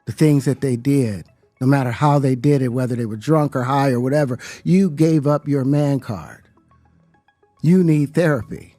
the things that they did, no matter how they did it, whether they were drunk or high or whatever, you gave up your man card. You need therapy.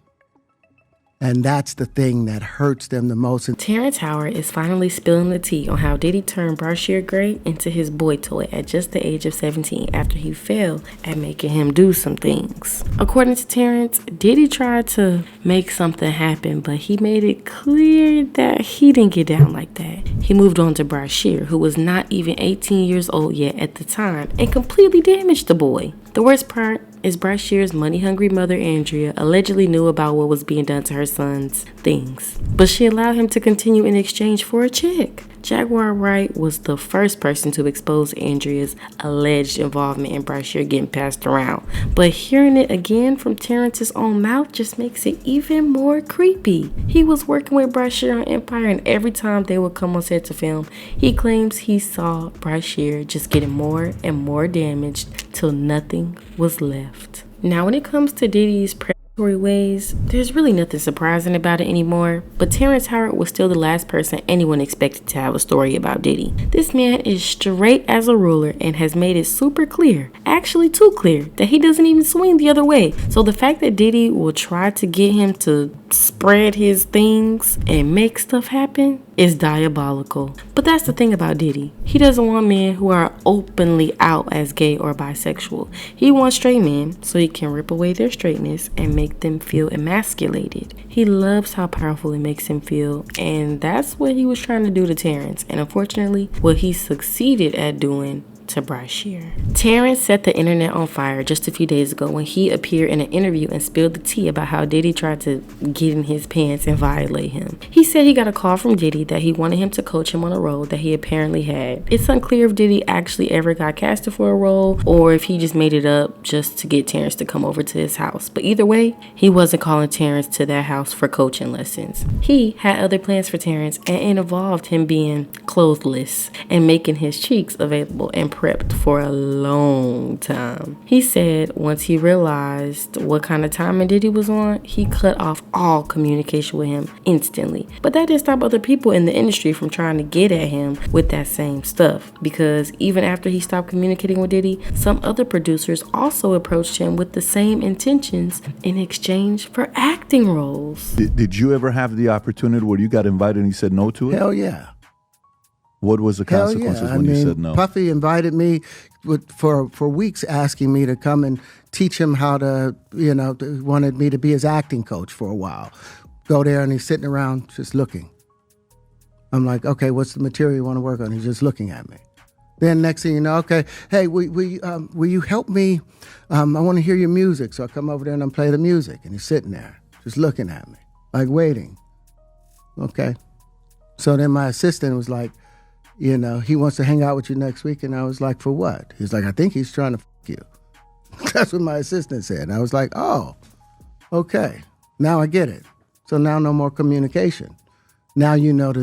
And that's the thing that hurts them the most. Terrence Howard is finally spilling the tea on how Diddy turned Bryshere Gray into his boy toy at just the age of 17 after he failed at making him do some things. According to Terrence, Diddy tried to make something happen, but he made it clear that he didn't get down like that. He moved on to Bryshere, who was not even 18 years old yet at the time, and completely damaged the boy. The worst part is Bryshere's money-hungry mother, Andrea, allegedly knew about what was being done to her son's things, but she allowed him to continue in exchange for a check. Jaguar Wright was the first person to expose Andrea's alleged involvement in Bryshere getting passed around, but hearing it again from Terrence's own mouth just makes it even more creepy. He was working with Bryshere on Empire, and every time they would come on set to film, he claims he saw Bryshere just getting more and more damaged till nothing was left. Now, when it comes to Diddy's predatory ways, there's really nothing surprising about it anymore, but Terrence Howard was still the last person anyone expected to have a story about Diddy. This man is straight as a ruler and has made it super clear, actually too clear, that he doesn't even swing the other way. So the fact that Diddy will try to get him to spread his things and make stuff happen is diabolical. But that's the thing about Diddy. He doesn't want men who are openly out as gay or bisexual. He wants straight men so he can rip away their straightness and make them feel emasculated. He loves how powerful it makes him feel, and that's what he was trying to do to Terrence, and unfortunately what he succeeded at doing to Bryshere. Terrence set the internet on fire just a few days ago when he appeared in an interview and spilled the tea about how Diddy tried to get in his pants and violate him. He said he got a call from Diddy that he wanted him to coach him on a role that he apparently had. It's unclear if Diddy actually ever got casted for a role or if he just made it up just to get Terrence to come over to his house. But either way, he wasn't calling Terrence to their house for coaching lessons. He had other plans for Terrence, and it involved him being clothless and making his cheeks available and prepped for a long time. He said once he realized what kind of timing Diddy was on, he cut off all communication with him instantly. But that didn't stop other people in the industry from trying to get at him with that same stuff, because even after he stopped communicating with Diddy, some other producers also approached him with the same intentions in exchange for acting roles. Did you ever have the opportunity where you got invited and you said no to it? Hell yeah. What was the consequences when you said no? Puffy invited me for weeks, asking me to come and teach him how to, wanted me to be his acting coach for a while. Go there and he's sitting around just looking. I'm like, okay, what's the material you want to work on? He's just looking at me. Then next thing you know, okay, hey, will you help me? I want to hear your music. So I come over there and I play the music. And he's sitting there just looking at me, like waiting. Okay. So then my assistant was like, he wants to hang out with you next week. And I was like, for what? He's like, I think he's trying to fuck you. That's what my assistant said. And I was like, oh, okay. Now I get it. So now no more communication. Now you know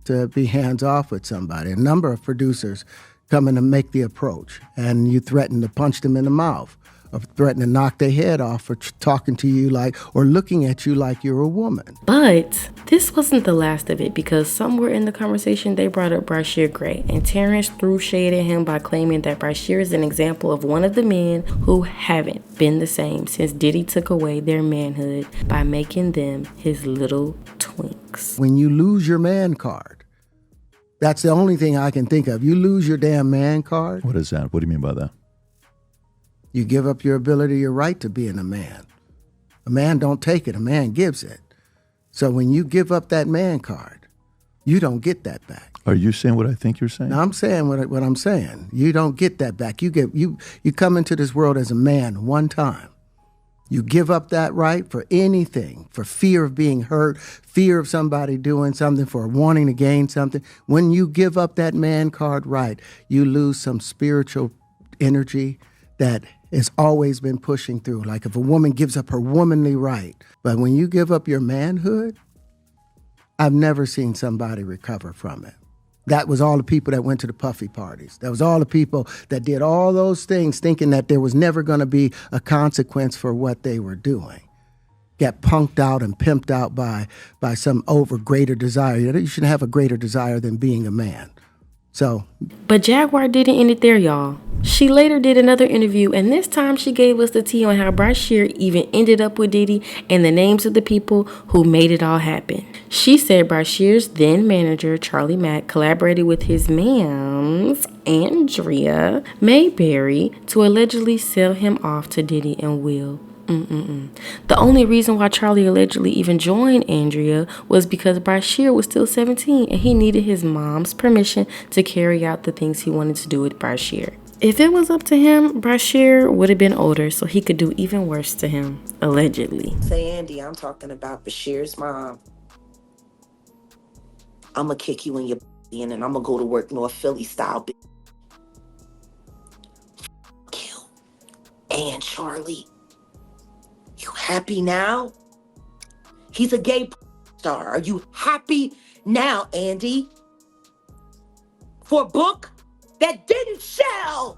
to be hands off with somebody. A number of producers come in to make the approach, and you threaten to punch them in the mouth or threaten to knock their head off for talking to you or looking at you like you're a woman. But this wasn't the last of it, because somewhere in the conversation they brought up Bryshere Gray, and Terrence threw shade at him by claiming that Bryshere is an example of one of the men who haven't been the same since Diddy took away their manhood by making them his little twinks. When you lose your man card, that's the only thing I can think of. You lose your damn man card. What is that? What do you mean by that? You give up your ability, your right to being a man. A man don't take it, a man gives it. So when you give up that man card, you don't get that back. Are you saying what I think you're saying? No, I'm saying what I'm saying. You don't get that back. You come into this world as a man one time. You give up that right for anything, for fear of being hurt, fear of somebody doing something, for wanting to gain something. When you give up that man card right, you lose some spiritual energy that has always been pushing through. Like if a woman gives up her womanly right, but when you give up your manhood, I've never seen somebody recover from it. That was all the people that went to the Puffy parties. That was all the people that did all those things thinking that there was never going to be a consequence for what they were doing. Get punked out and pimped out by some greater desire. You shouldn't have a greater desire than being a man. So But Jaguar didn't end it there, y'all. She later did another interview, and this time she gave us the tea on how Bryshere even ended up with Diddy and the names of the people who made it all happen. She said Bryshere's then manager, Charlie Mack, collaborated with his mams, Andrea Mayberry, to allegedly sell him off to Diddy and Will. The only reason why Charlie allegedly even joined Andrea was because Bryshere was still 17 and he needed his mom's permission to carry out the things he wanted to do with Bryshere. If it was up to him, Bryshere would have been older so he could do even worse to him, allegedly. Say, Andy, I'm talking about Bryshere's mom. I'm going to kick you in your in and I'm going to go to work North Philly style. You and Charlie. You happy now? He's a gay star. Are you happy now, Andy? For a book that didn't sell?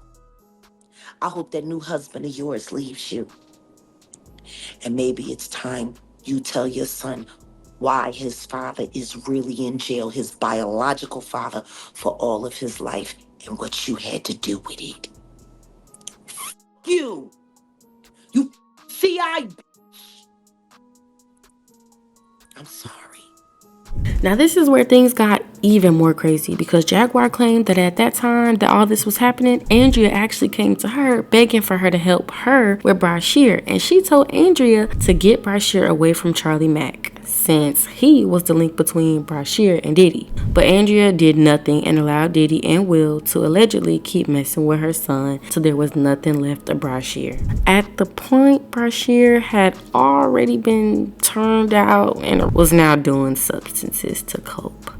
I hope that new husband of yours leaves you. And maybe it's time you tell your son why his father is really in jail, his biological father, for all of his life and what you had to do with it. You CI. I'm sorry. Now this is where things got even more crazy because Jaguar claimed that at that time that all this was happening, Andrea actually came to her begging for her to help her with Bryshere, and she told Andrea to get Bryshere away from Charlie Mack since he was the link between Bryshere and Diddy. But Andrea did nothing and allowed Diddy and Will to allegedly keep messing with her son till there was nothing left of Bryshere. At the point, Bryshere had already been turned out and was now doing substances to cope.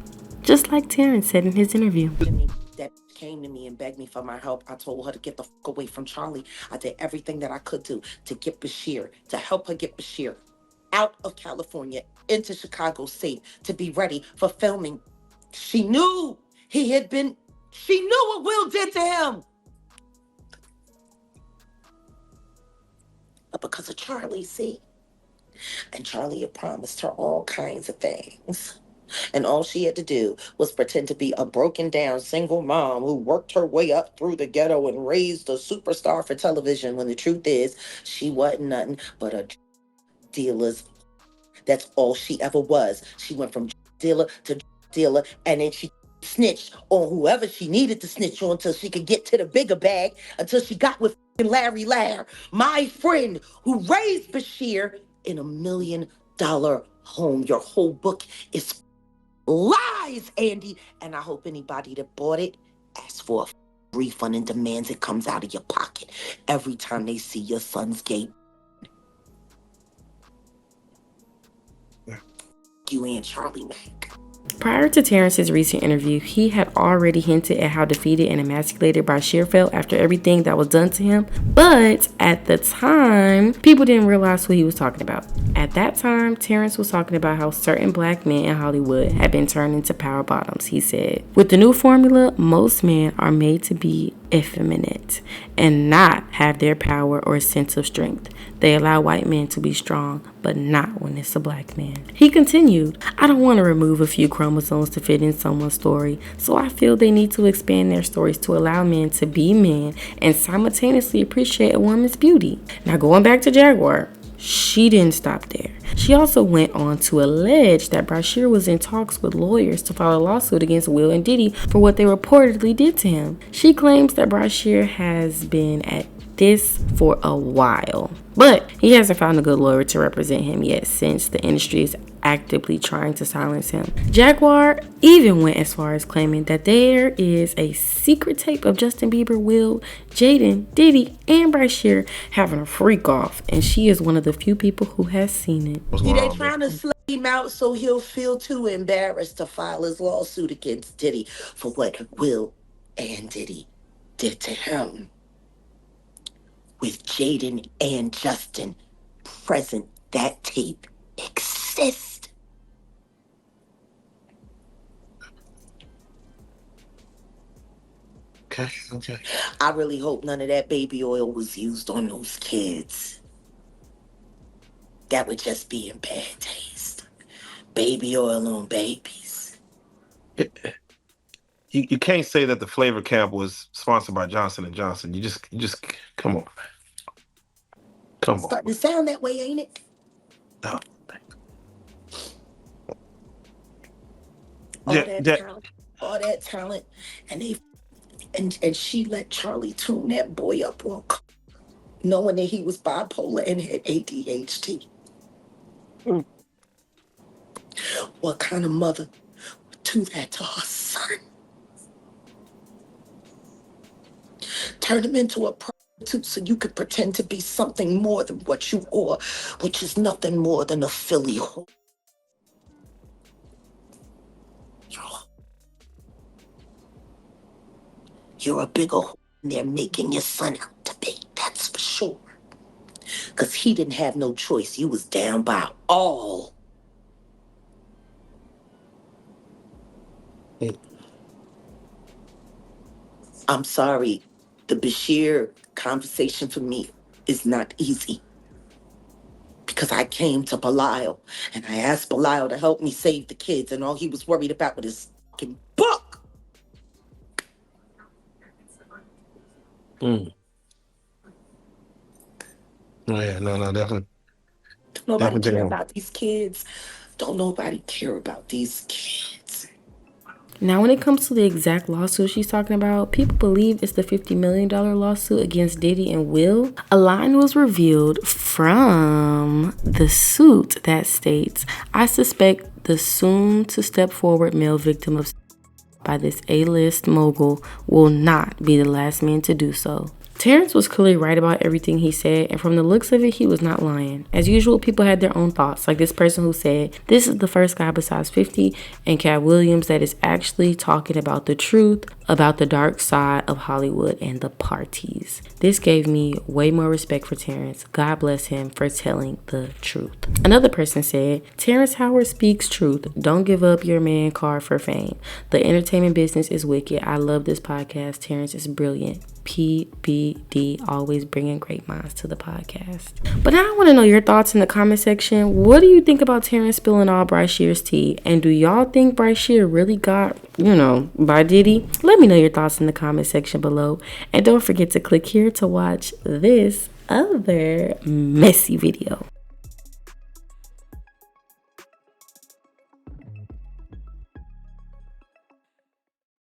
Just like Terrence said in his interview. That came to me and begged me for my help. I told her to get the fuck away from Charlie. I did everything that I could do to get Bryshere, to help her get Bryshere out of California into Chicago safe to be ready for filming. She knew she knew what Will did to him. But because of Charlie, see? And Charlie had promised her all kinds of things. And all she had to do was pretend to be a broken down single mom who worked her way up through the ghetto and raised a superstar for television, when the truth is she wasn't nothing but a dealer's. That's all she ever was. She went from dealer to dealer, and then she snitched on whoever she needed to snitch on until she could get to the bigger bag, until she got with Larry Lair, my friend who raised Bryshere in $1 million home. Your whole book is lies, Andy. And I hope anybody that bought it asks for a refund and demands it comes out of your pocket every time they see your son's gay. You and Charlie Mack. Prior to Terrence's recent interview, he had already hinted at how defeated and emasculated Bryshere felt after everything that was done to him. But at the time, people didn't realize who he was talking about. At that time, Terrence was talking about how certain black men in Hollywood had been turned into power bottoms, he said. With the new formula, most men are made to be effeminate and not have their power or sense of strength. They allow white men to be strong, but not when it's a black man. He continued, I don't want to remove a few chromosomes to fit in someone's story, so I feel they need to expand their stories to allow men to be men and simultaneously appreciate a woman's beauty. Now going back to Jaguar, she didn't stop there. She also went on to allege that Bryshere was in talks with lawyers to file a lawsuit against Will and Diddy for what they reportedly did to him. She claims that Bryshere has been at this for a while, but he hasn't found a good lawyer to represent him yet, since the industry is actively trying to silence him. Jaguar even went as far as claiming that there is a secret tape of Justin Bieber, Will, Jaden, Diddy, and Bryshere having a freak off, and she is one of the few people who has seen it. They trying to slay him out so he'll feel too embarrassed to file his lawsuit against Diddy for what Will and Diddy did to him. With Jaden and Justin present, that tape exists. Okay. I really hope none of that baby oil was used on those kids. That would just be in bad taste. Baby oil on babies. you can't say that the flavor camp was sponsored by Johnson and Johnson. You just come on. Come on. Starting to sound that way, ain't it? No. All that talent, and she let Charlie tune that boy up real quick, knowing that he was bipolar and had ADHD. What kind of mother would do that to her son? Turn him into a prostitute so you could pretend to be something more than what you are, which is nothing more than a Philly whore. You're a bigger whore than they're making your son out to be, that's for sure. Because he didn't have no choice. You was down by all. I'm sorry. The Bryshere conversation for me is not easy. Because I came to Belial and I asked Belial to help me save the kids, and all he was worried about was his fucking book. Oh yeah, no, definitely. Don't nobody care about these kids. Don't nobody care about these kids. Now, when it comes to the exact lawsuit she's talking about, people believe it's the $50 million lawsuit against Diddy and Will. A line was revealed from the suit that states, I suspect the soon-to-step-forward male victim of by this A-list mogul will not be the last man to do so. Terrence was clearly right about everything he said, and from the looks of it, he was not lying. As usual, people had their own thoughts, like this person who said, this is the first guy besides 50 and Cat Williams that is actually talking about the truth about the dark side of Hollywood and the parties. This gave me way more respect for Terrence. God bless him for telling the truth. Another person said, Terrence Howard speaks truth. Don't give up your man card for fame. The entertainment business is wicked. I love this podcast. Terrence is brilliant. PBD, always bringing great minds to the podcast. But now I want to know your thoughts in the comment section. What do you think about Terrence spilling all Bryshere's tea? And do y'all think Bryshere really got, by Diddy? Let me know your thoughts in the comment section below. And don't forget to click here to watch this other messy video.